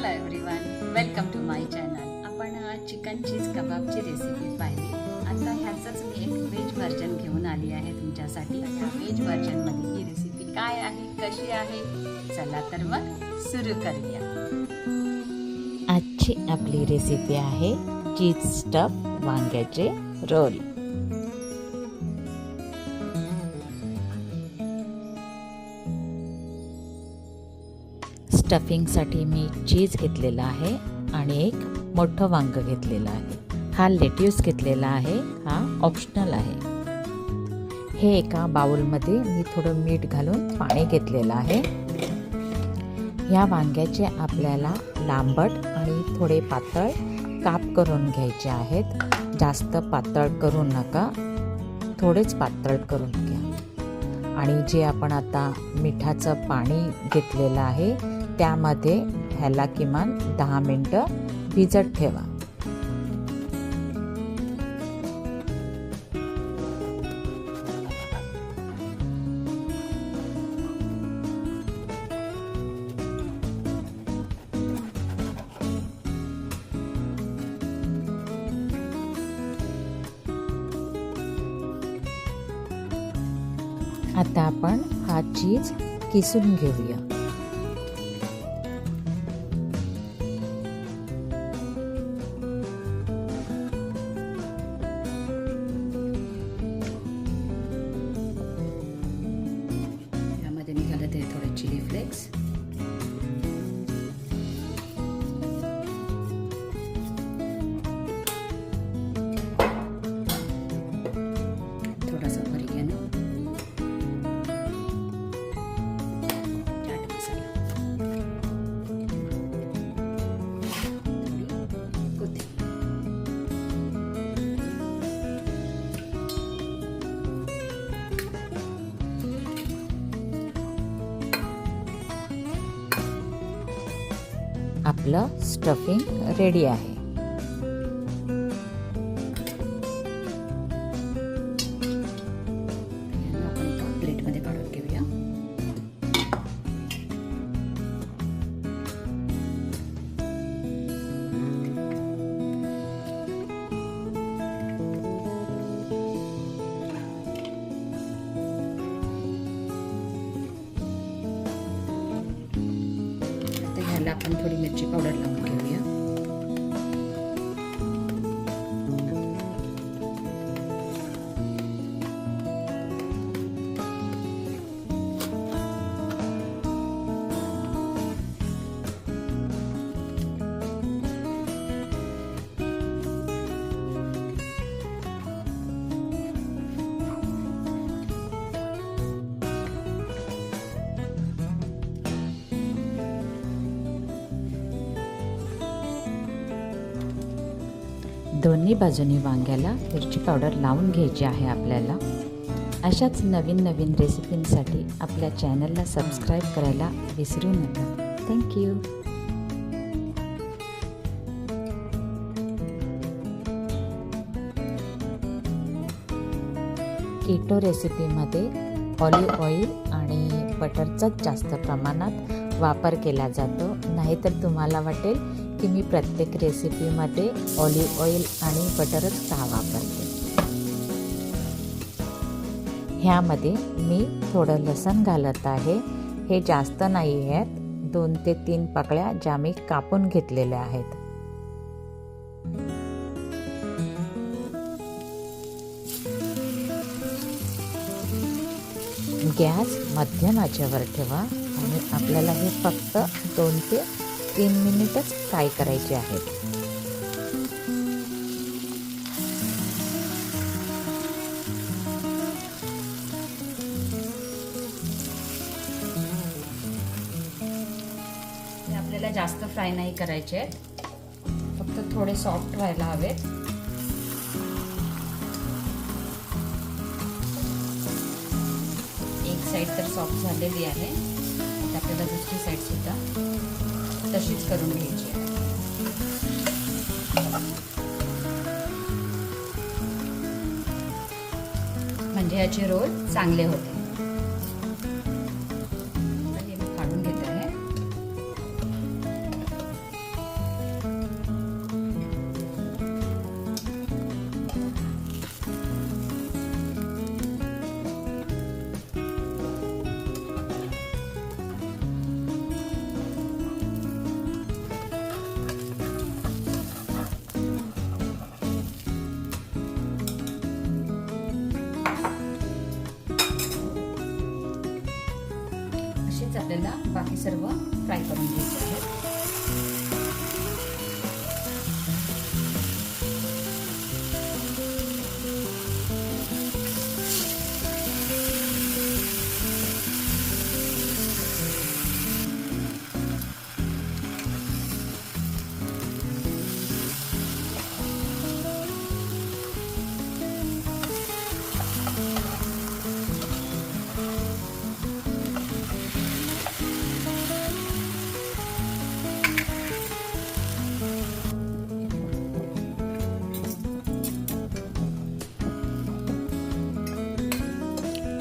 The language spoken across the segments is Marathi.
Hello everyone, welcome to my channel. आपण चिकन चीज कबाबची रेसिपी पाहिली. आता ह्याचंच मी एक व्हेज व्हर्जन घेऊन आली आहे तुमच्यासाठी. ह्या व्हेज व्हर्जनमध्ये ही रेसिपी काय आहे, कशी आहे, चला तर मग सुरू करूया. आजची आपली रेसिपी आहे चीज स्टफ वांग्याचे रोल. स्टफिंगसाठी मी चीज घेतलेला आहे आणि एक मोठं वांग घेतलेलं आहे. हा लेट्यूस घेतलेला आहे, हा ऑप्शनल आहे. हे एका बाउलमध्ये मी थोडं मीठ घालून पाणी घेतलेलं आहे. ह्या वांग्याचे आपल्याला लांबट आणि थोडे पातळ काप करून घ्यायचे आहेत. जास्त पातळ करू नका, थोडेच पातळ करून घ्या. आणि जे आपण आता मिठाचं पाणी घेतलेलं आहे त्यामध्ये ह्याला किमान 10 मिनिटं भिजत ठेवा. आता आपण हा चीज किसून घेऊया. यामध्ये मी घालत आहे थोडे चिली फ्लेक्स, थोडासा ऑरिगॅनो, चाट मसाला, थोडी कोथिंबीर. आपलं स्टफिंग रेडी आहे. आपण एका प्लेटमध्ये काढून घेऊया. ह्याला आपण थोडी मिरची पावडर लावून घेऊया. दोन्ही बाजूनी वांग्याला मिरची पावडर लावून घ्यायची आहे आपल्याला. अशाच नवीन नवीन रेसिपींसाठी आपल्या चॅनलला सबस्क्राईब करायला विसरू नका. थँक्यू. कीटो रेसिपीमध्ये ऑलिव्ह ऑइल आणि बटरचाच जास्त प्रमाणात वापर केला जातो. नाहीतर तुम्हाला वाटेल की मी प्रत्येक रेसिपीमध्ये ऑलिव्ह ऑइल आणि बटरच का वापरते. ह्यामध्ये मी थोडं लसूण घालत आहे. हे जास्त नाही आहेत, 2 ते 3 पाकळ्या ज्या मी कापून घेतलेल्या आहेत. गॅस मध्यम आचेवर ठेवा आणि आपल्याला हे फक्त 2 ते 3 मिनिटच फ्राय करायचे आहेत. आपल्याला जास्त फ्राय नाही करायचे आहेत, फक्त थोडे सॉफ्ट व्हायला हवेत. एक साईड तर सॉफ्ट झालेली आहे, आता आपल्याला दुसरी साईड सुद्धा तशीच करून घ्यायची आहे. म्हणजे याचे रोल चांगले होते. काढून घेते आहे. सर्व फ्राय करून घ्यायचे आहेत.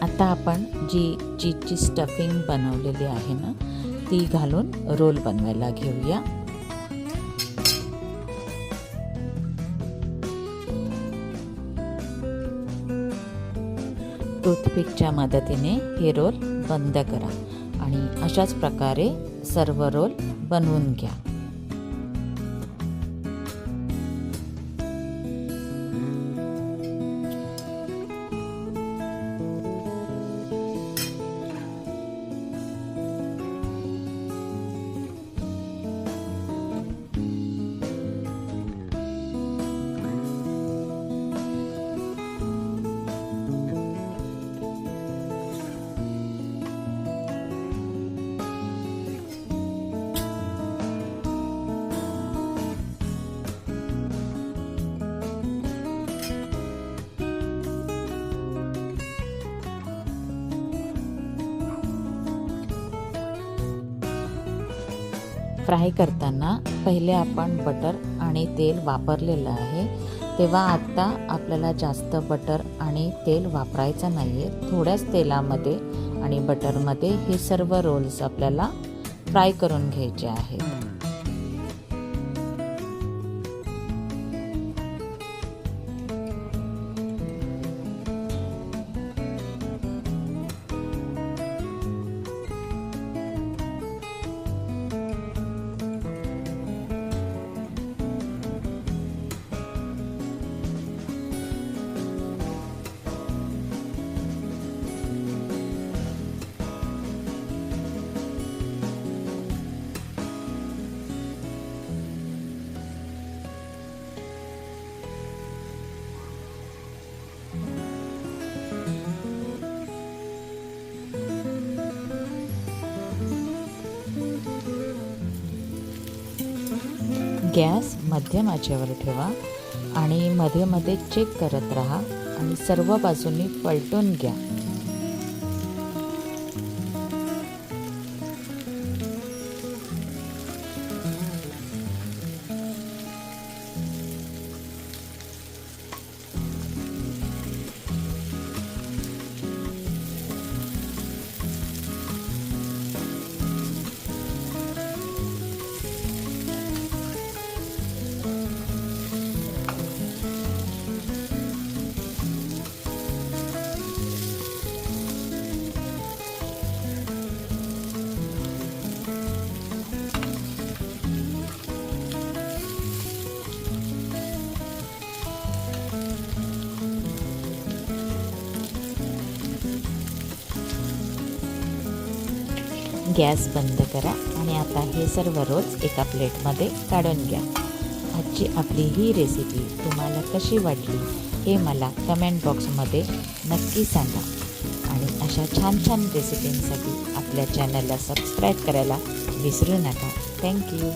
आता आपण जी चीजची स्टफिंग बनवलेली आहे ना ती घालून रोल बनवायला घेऊया. टूथपिकच्या मदतीने हे रोल बंद करा आणि अशाच प्रकारे सर्व रोल बनवून घ्या. फ्राय करताना पहिले आपण बटर आणि तेल वापरलेलं आहे, तेव्हा आत्ता आपल्याला जास्त बटर आणि तेल वापरायचं नाही आहे. थोड्याच तेलामध्ये आणि बटरमध्ये हे सर्व रोल्स आपल्याला फ्राय करून घ्यायचे आहेत. गॅस मध्यम आचेवर ठेवा आणि मध्ये मध्ये चेक करत राहा आणि सर्व बाजूंनी पलटून घ्या. गॅस बंद करा आणि आता हे सर्व रोल्स एका प्लेटमध्ये काढून घ्या. आजची आपली ही रेसिपी तुम्हाला कशी वाटली हे मला कमेंट बॉक्समध्ये नक्की सांगा आणि अशा छान छान रेसिपींसाठी आपल्या चॅनलला सबस्क्राईब करायला विसरू नका. थँक्यू.